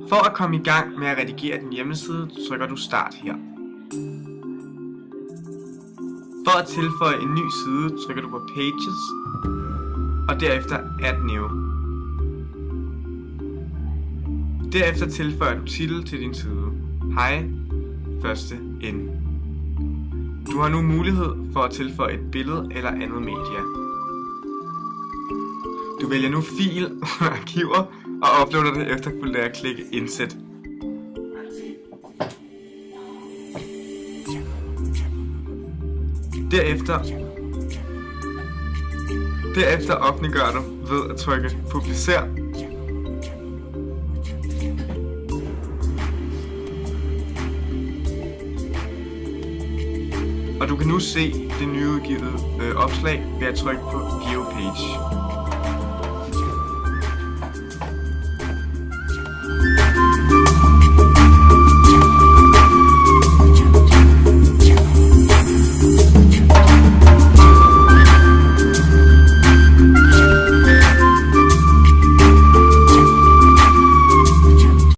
For at komme i gang med at redigere din hjemmeside, trykker du Start her. For at tilføje en ny side, trykker du på Pages, og derefter Add New. Derefter tilføjer du titel til din side. Hej, første N. Du har nu mulighed for at tilføje et billede eller andet medie. Du vælger nu Fil under Arkiver og uploader det efterfulgt af at klikke Indsæt. Derefter offentliggør du ved at trykke Publicer. Og du kan nu se det nyudgivede opslag ved at trykke på Geopage.